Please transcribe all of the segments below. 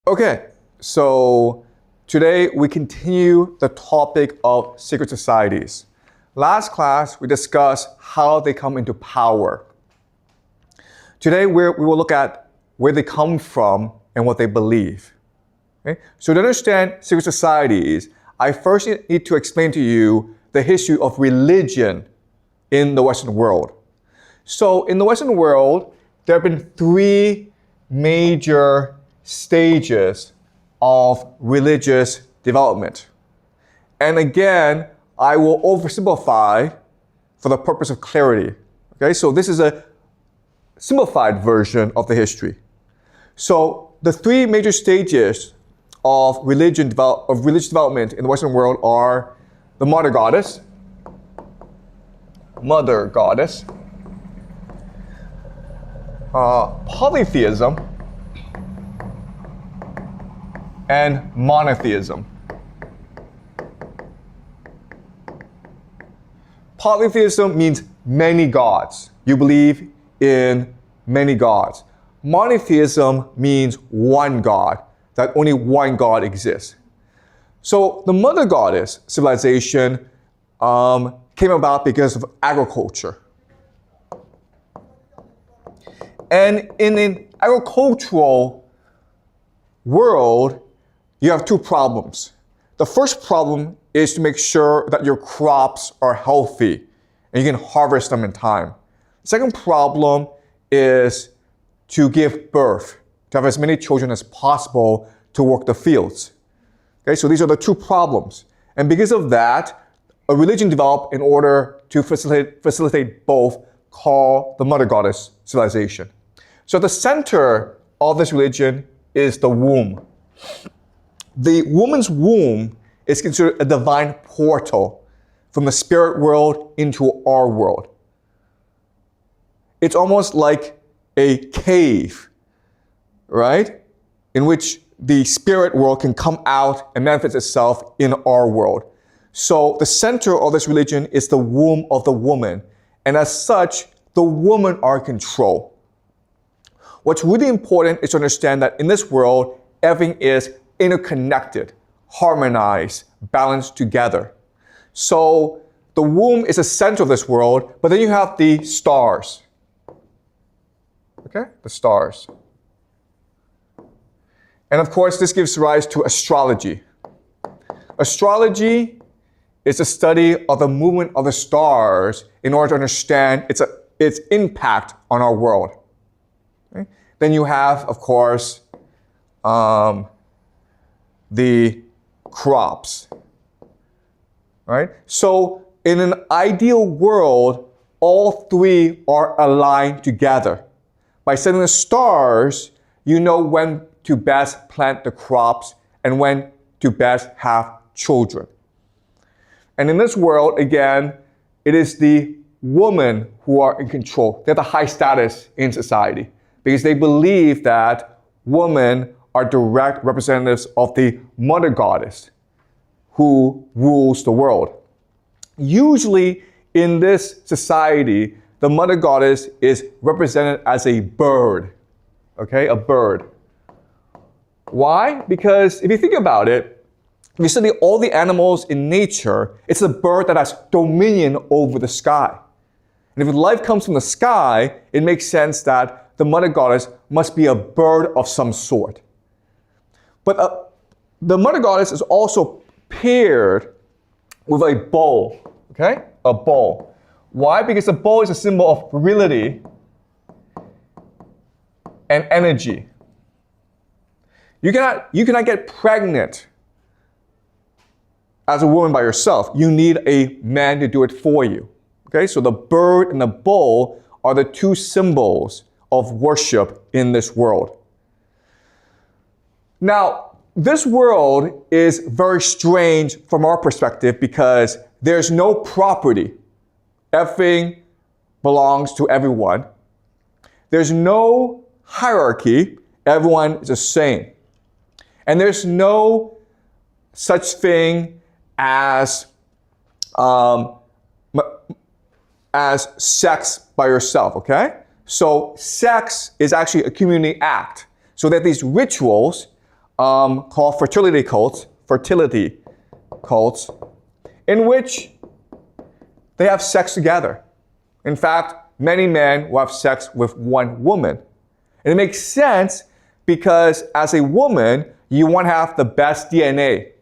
Okay, so today we continue the topic of secret societies. Last class we discussed how they come into power. Today we will look at where they come from and what they believe. Okay? So to understand secret societies, I first need to explain to you the history of religion in the Western world. So in the Western world, there have been three major stages of religious development. And again, I will oversimplify for the purpose of clarity. Okay, so this is a simplified version of the history. So the three major stages of religious development in the Western world are the mother goddess, polytheism, and monotheism. Polytheism means many gods. You believe in many gods. Monotheism means one God, that only one God exists. So the mother goddess civilization came about because of agriculture. And in an agricultural world, you have two problems. The first problem is to make sure that your crops are healthy and you can harvest them in time. The second problem is to give birth, to have as many children as possible to work the fields. Okay, so these are the two problems. And because of that, a religion developed in order to facilitate both, called the mother goddess civilization. So at the center of this religion is the womb. The woman's womb is considered a divine portal from the spirit world into our world. It's almost like a cave, right? In which the spirit world can come out and manifest itself in our world. So the center of this religion is the womb of the woman. And as such, the women are in control. What's really important is to understand that in this world, everything is interconnected, harmonized, balanced together. So the womb is the center of this world, but then you have the stars. Okay, the stars. And of course, this gives rise to astrology. Astrology is the study of the movement of the stars in order to understand its impact on our world. Okay? Then you have, of course, the crops, right? So in an ideal world, all three are aligned together. By studying the stars, you know when to best plant the crops and when to best have children. And in this world, again, it is the women who are in control. They have the high status in society because they believe that women are direct representatives of the mother goddess who rules the world. Usually in this society, the mother goddess is represented as a bird, okay, a bird. Why? Because if you think about it, if you study all the animals in nature, it's a bird that has dominion over the sky. And if life comes from the sky, it makes sense that the mother goddess must be a bird of some sort. But the mother goddess is also paired with a bull, okay? A bull. Why? Because the bull is a symbol of virility and energy. You cannot get pregnant as a woman by yourself. You need a man to do it for you. Okay? So the bird and the bull are the two symbols of worship in this world. Now, this world is very strange from our perspective because there's no property. Everything belongs to everyone. There's no hierarchy. Everyone is the same. And there's no such thing as sex by yourself, okay? So sex is actually a community act. So that these rituals called fertility cults, in which they have sex together. In fact, many men will have sex with one woman. And it makes sense because as a woman, you want to have the best DNA.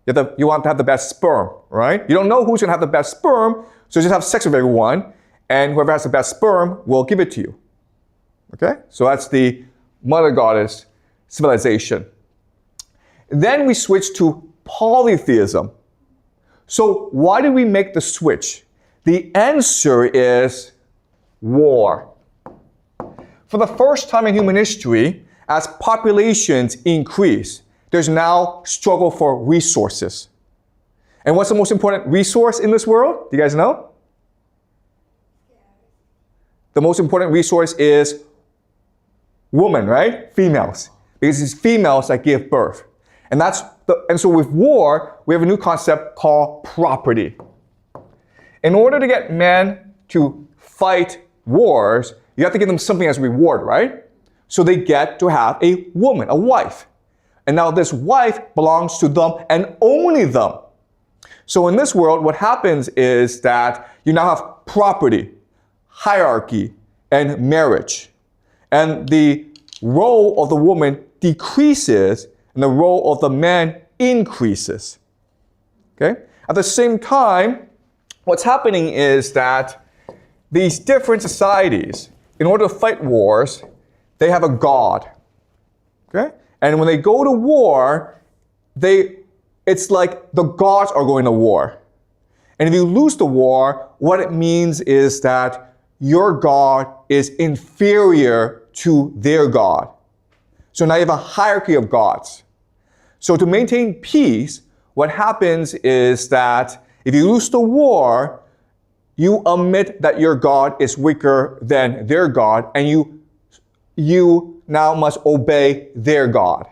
You want to have the best sperm, right? You don't know who's going to have the best sperm, so just have sex with everyone, and whoever has the best sperm will give it to you. Okay? So that's the mother goddess civilization. Then we switch to polytheism. So why did we make the switch? The answer is war. For the first time in human history, as populations increase, there's now struggle for resources. And what's the most important resource in this world? Do you guys know? The most important resource is women, right? Females. Because it's females that give birth. And so with war, we have a new concept called property. In order to get men to fight wars, you have to give them something as a reward, right? So they get to have a woman, a wife. And now this wife belongs to them and only them. So in this world, what happens is that you now have property, hierarchy, and marriage. And the role of the woman decreases and the role of the man increases. Okay? At the same time, what's happening is that these different societies, in order to fight wars, they have a god. Okay? And when they go to war, it's like the gods are going to war. And if you lose the war, what it means is that your god is inferior to their god. So now you have a hierarchy of gods. So to maintain peace, what happens is that if you lose the war, you admit that your god is weaker than their god, and you now must obey their god.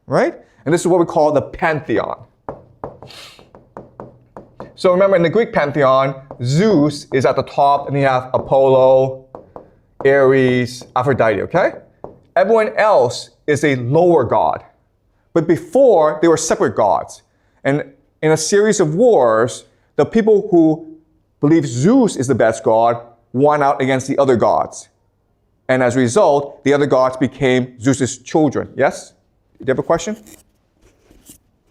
Right? And this is what we call the pantheon. So remember, in the Greek pantheon, Zeus is at the top, and you have Apollo, Ares, Aphrodite, okay? Everyone else is a lower god. But before, they were separate gods. And in a series of wars, the people who believe Zeus is the best god won out against the other gods. And as a result, the other gods became Zeus's children. Yes? Do you have a question?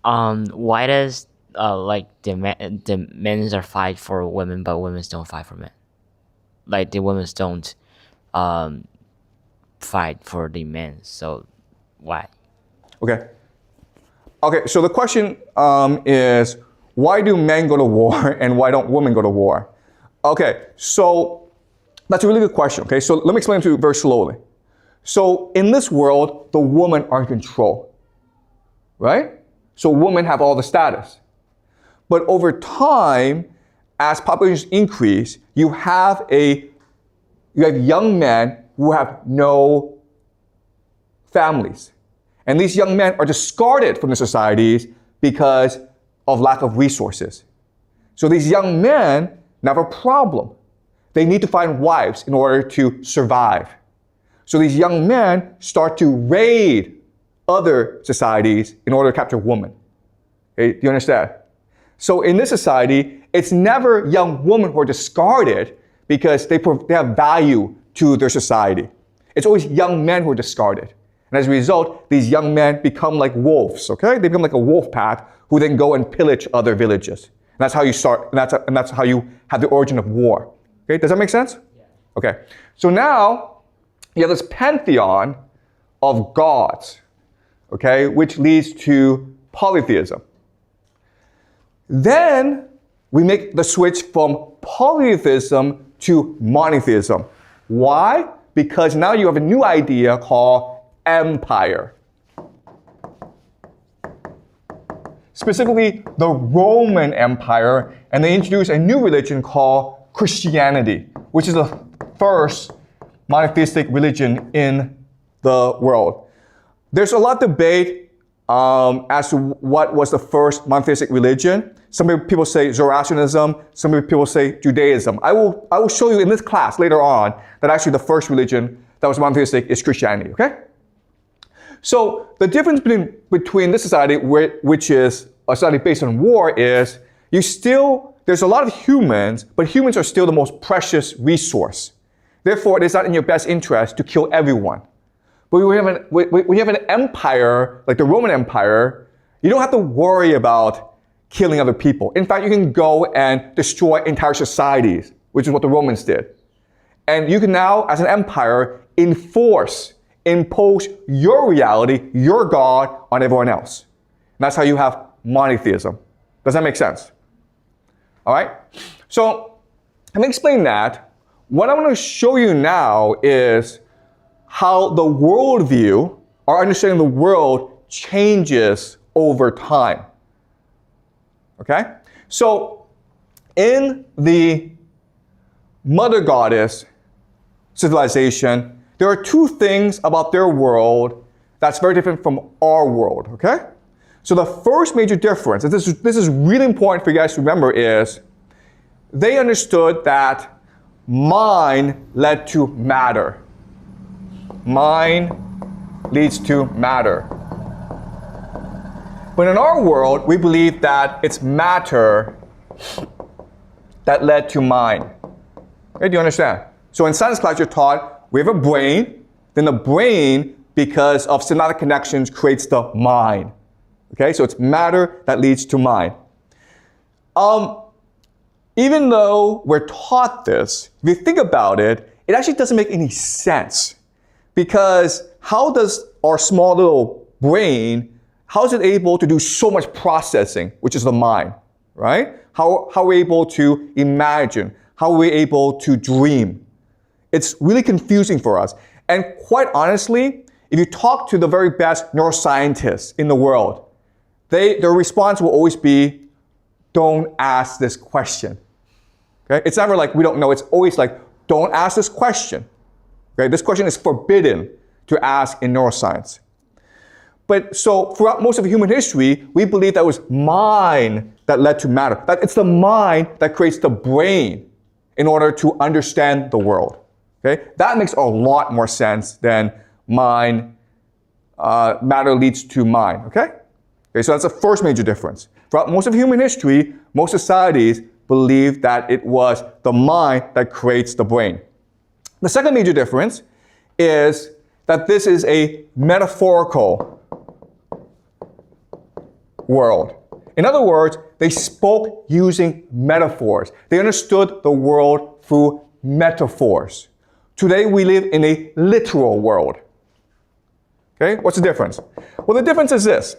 Why does the men are fight for women, but women don't fight for men? Like the women don't fight for the men. So why? Okay, so the question is, why do men go to war and why don't women go to war? Okay, so that's a really good question, okay? So let me explain to you very slowly. So in this world, the women are in control, right? So women have all the status. But over time, as populations increase, you have young men who have no families. And these young men are discarded from the societies because of lack of resources. So these young men now have a problem. They need to find wives in order to survive. So these young men start to raid other societies in order to capture women. Okay, do you understand? So in this society, it's never young women who are discarded because they have value to their society. It's always young men who are discarded. And as a result, these young men become like wolves, okay? They become like a wolf pack who then go and pillage other villages. And that's how you start, and that's how you have the origin of war. Okay, does that make sense? Yeah. Okay, so now you have this pantheon of gods, okay, which leads to polytheism. Then we make the switch from polytheism to monotheism. Why? Because now you have a new idea called empire. Specifically, the Roman Empire, and they introduced a new religion called Christianity, which is the first monotheistic religion in the world. There's a lot of debate as to what was the first monotheistic religion. Some people say Zoroastrianism, some people say Judaism. I will show you in this class later on that actually the first religion that was monotheistic is Christianity, okay? So the difference between this society, which is a society based on war, is there's a lot of humans, but humans are still the most precious resource. Therefore, it is not in your best interest to kill everyone. But when you have an empire, like the Roman Empire, you don't have to worry about killing other people. In fact, you can go and destroy entire societies, which is what the Romans did. And you can now, as an empire, impose your reality, your God, on everyone else. And that's how you have monotheism. Does that make sense? All right? So, having explained that, what I want to show you now is how the worldview, our understanding of the world, changes over time. Okay? So, in the Mother Goddess civilization, there are two things about their world that's very different from our world, okay? So the first major difference, and this is really important for you guys to remember, is they understood that mind led to matter. Mind leads to matter. But in our world, we believe that it's matter that led to mind. Okay, do you understand? So in science class, you're taught we have a brain, then the brain, because of synaptic connections, creates the mind. Okay, so it's matter that leads to mind. Even though we're taught this, if you think about it, it actually doesn't make any sense. Because how does our small little brain, how is it able to do so much processing, which is the mind, right? How are we able to imagine? How are we able to dream? It's really confusing for us. And quite honestly, if you talk to the very best neuroscientists in the world, their response will always be, don't ask this question. Okay? It's never like we don't know. It's always like, don't ask this question. Okay? This question is forbidden to ask in neuroscience. But so throughout most of human history, we believe that it was mind that led to matter. That it's the mind that creates the brain in order to understand the world. Okay? That makes a lot more sense than matter leads to mind. Okay? Okay, so that's the first major difference. Throughout most of human history, most societies believe that it was the mind that creates the brain. The second major difference is that this is a metaphorical world. In other words, they spoke using metaphors. They understood the world through metaphors. Today we live in a literal world. Okay, what's the difference? Well, the difference is this.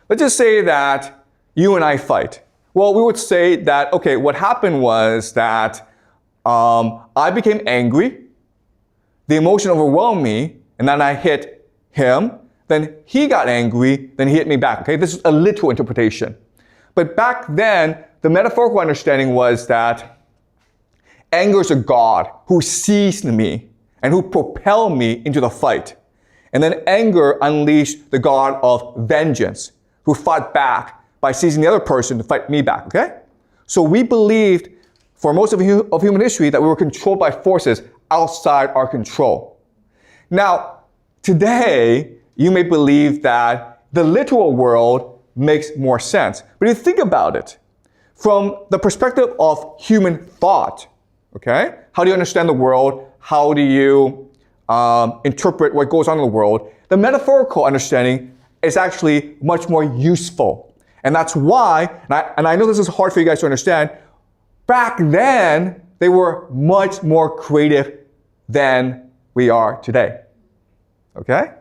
Let's just say that you and I fight. Well, we would say that, okay, what happened was that I became angry, the emotion overwhelmed me, and then I hit him, then he got angry, then he hit me back. Okay, this is a literal interpretation. But back then, the metaphorical understanding was that anger is a god who seized me and who propelled me into the fight. And then anger unleashed the god of vengeance, who fought back by seizing the other person to fight me back, okay? So we believed for most of human history that we were controlled by forces outside our control. Now, today, you may believe that the literal world makes more sense. But if you think about it, from the perspective of human thought, okay? How do you understand the world? How do you interpret what goes on in the world? The metaphorical understanding is actually much more useful. And that's why, and I know this is hard for you guys to understand, back then, they were much more creative than we are today. Okay?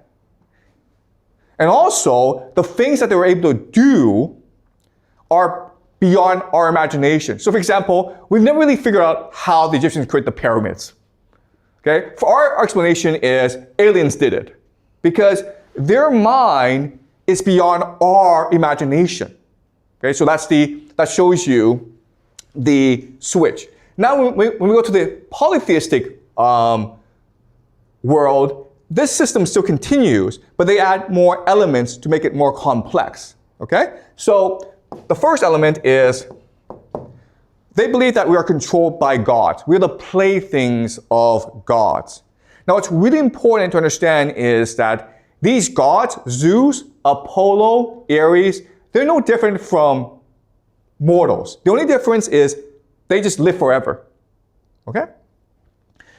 And also, the things that they were able to do are beyond our imagination. So for example, we've never really figured out how the Egyptians created the pyramids. Okay? For our explanation is aliens did it. Because their mind is beyond our imagination. Okay, so that shows you the switch. Now, when we go to the polytheistic world, this system still continues, but they add more elements to make it more complex. Okay, so the first element is they believe that we are controlled by gods. We're the playthings of gods. Now, what's really important to understand is that these gods, Zeus, Apollo, Ares, they're no different from mortals. The only difference is they just live forever. Okay?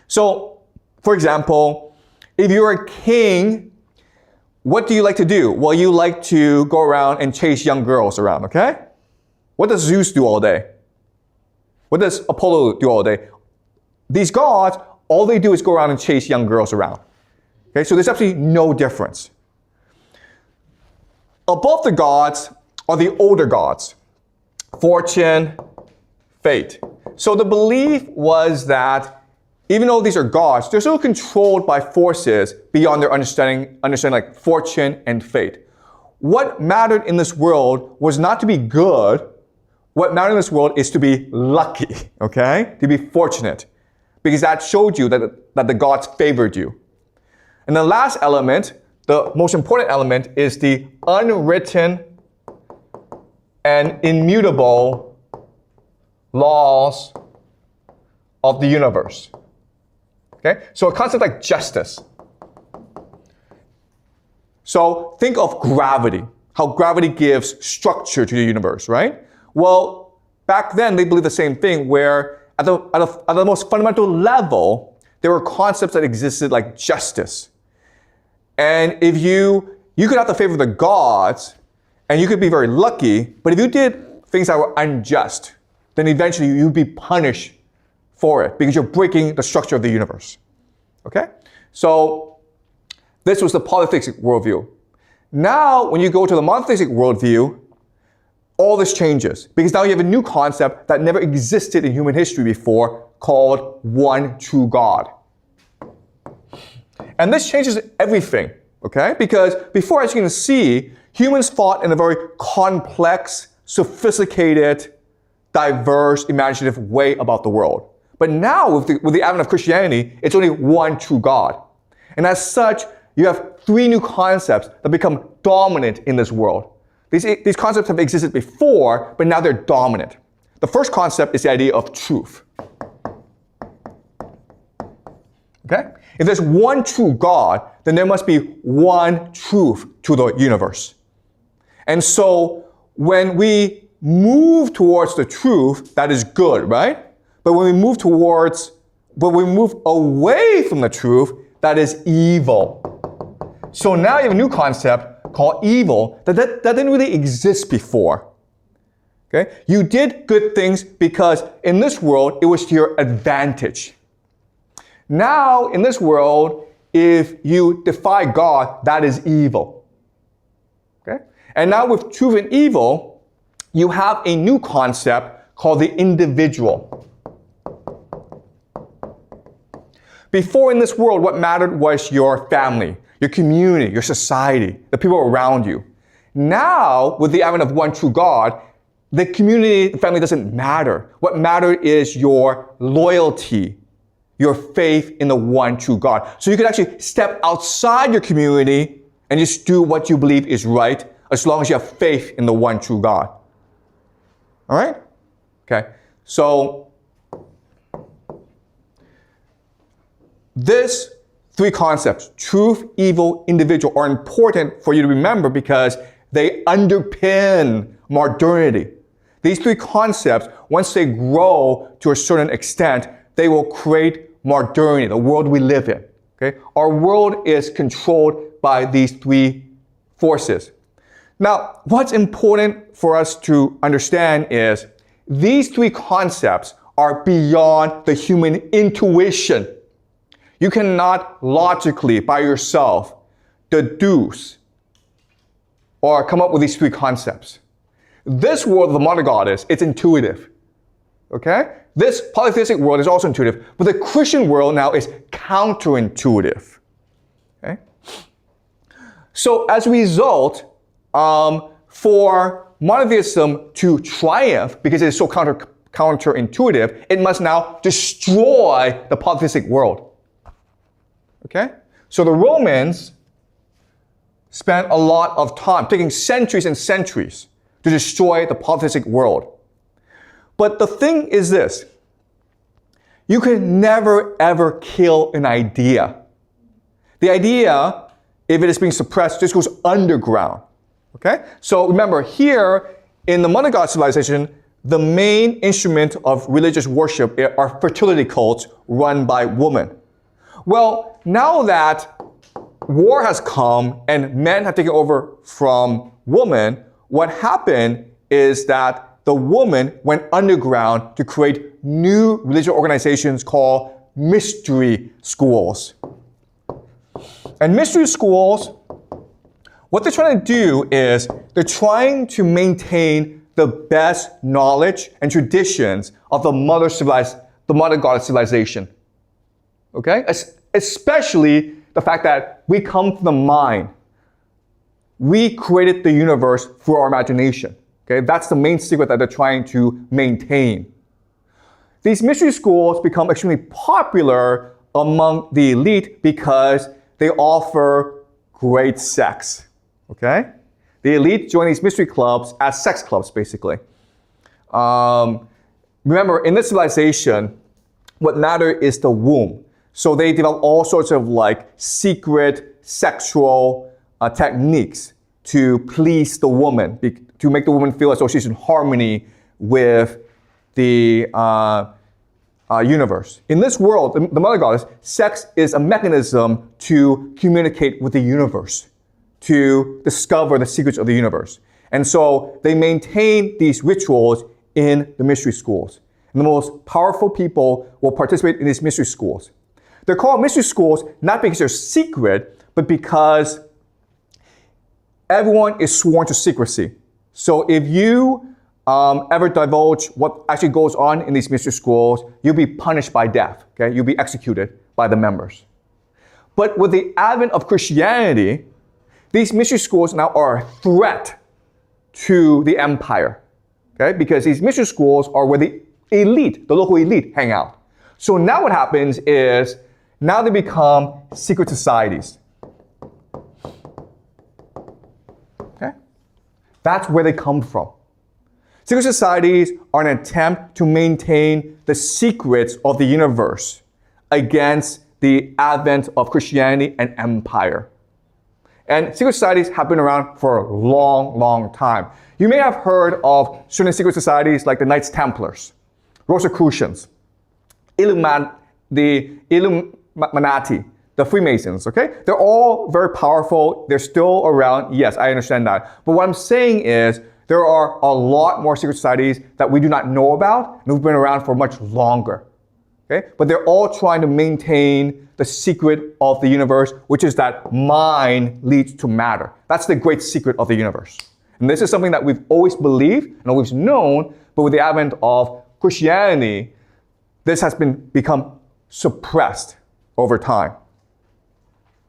So, for example, if you're a king, what do you like to do? Well, you like to go around and chase young girls around, okay? What does Zeus do all day? What does Apollo do all day? These gods, all they do is go around and chase young girls around. Okay, so there's absolutely no difference. Above the gods are the older gods, fortune, fate. So the belief was that even though these are gods, they're still controlled by forces beyond their understanding like fortune and fate. What mattered in this world was not to be good. What mattered in this world is to be lucky, okay? To be fortunate. Because that showed you that the gods favored you. And the last element, the most important element, is the unwritten and immutable laws of the universe. Okay? So a concept like justice. So think of gravity, how gravity gives structure to the universe, right? Well, back then they believed the same thing, where at the most fundamental level, there were concepts that existed like justice. And if you could have the favor of the gods, and you could be very lucky, but if you did things that were unjust, then eventually you'd be punished for it because you're breaking the structure of the universe. Okay? So this was the polytheistic worldview. Now, when you go to the monotheistic worldview, all this changes because now you have a new concept that never existed in human history before called one true God. And this changes everything, okay? Because before, as you can see, humans thought in a very complex, sophisticated, diverse, imaginative way about the world. But now, with the advent of Christianity, it's only one true God. And as such, you have three new concepts that become dominant in this world. These concepts have existed before, but now they're dominant. The first concept is the idea of truth. Okay? If there's one true God, then there must be one truth to the universe. And so when we move towards the truth, that is good, right? But when we move away from the truth, that is evil. So now you have a new concept called evil that didn't really exist before. Okay? You did good things because in this world, it was to your advantage. Now, in this world, if you defy God, that is evil. Okay? And now with truth and evil, you have a new concept called the individual. Before in this world, what mattered was your family, your community, your society, the people around you. Now, with the advent of one true God, the community, the family doesn't matter. What matters is your loyalty, your faith in the one true God. So you can actually step outside your community and just do what you believe is right, as long as you have faith in the one true God. All right? Okay. So these three concepts, truth, evil, individual, are important for you to remember because they underpin modernity. These three concepts, once they grow to a certain extent, they will create modernity, the world we live in. Okay? Our world is controlled by these three forces. Now, what's important for us to understand is these three concepts are beyond the human intuition. You cannot logically, by yourself, deduce or come up with these three concepts. This world of the monogoddess, it's intuitive. Okay? This polytheistic world is also intuitive, but the Christian world now is counterintuitive. Okay? So as a result, for monotheism to triumph, because it is so counterintuitive, it must now destroy the polytheistic world. Okay? So the Romans spent a lot of time, taking centuries and centuries, to destroy the polytheistic world. But the thing is this, you can never ever kill an idea. The idea, if it is being suppressed, just goes underground. Okay? So remember, here in the Mother God civilization, the main instrument of religious worship are fertility cults run by women. Well, now that war has come and men have taken over from women, what happened is that the woman went underground to create new religious organizations called mystery schools. And mystery schools, what they're trying to do is they're trying to maintain the best knowledge and traditions of the mother goddess civilization. Okay? Especially the fact that we come from the mind. We created the universe through our imagination. Okay? That's the main secret that they're trying to maintain. These mystery schools become extremely popular among the elite because they offer great sex. Okay? The elite join these mystery clubs as sex clubs, basically. Remember, in this civilization, what mattered is the womb. So they develop all sorts of like secret sexual techniques to please the woman, to make the woman feel as though she's in harmony with the universe. In this world, the Mother Goddess, sex is a mechanism to communicate with the universe, to discover the secrets of the universe. And so they maintain these rituals in the mystery schools. And the most powerful people will participate in these mystery schools. They're called mystery schools not because they're secret, but because everyone is sworn to secrecy. So if you ever divulge what actually goes on in these mystery schools, you'll be punished by death. Okay? You'll be executed by the members. But with the advent of Christianity, these mystery schools now are a threat to the empire. Okay? Because these mystery schools are where the elite, the local elite, hang out. So now what happens is, now they become secret societies. Okay? That's where they come from. Secret societies are an attempt to maintain the secrets of the universe against the advent of Christianity and empire. And secret societies have been around for a long, long time. You may have heard of certain secret societies like the Knights Templars, Rosicrucians, the Illuminati, the Freemasons, okay? They're all very powerful. They're still around. Yes, I understand that. But what I'm saying is there are a lot more secret societies that we do not know about and who've been around for much longer, okay? But they're all trying to maintain the secret of the universe, which is that mind leads to matter. That's the great secret of the universe. And this is something that we've always believed and always known, but with the advent of Christianity, this has become suppressed over time.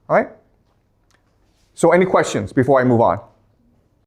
All right? So any questions before I move on?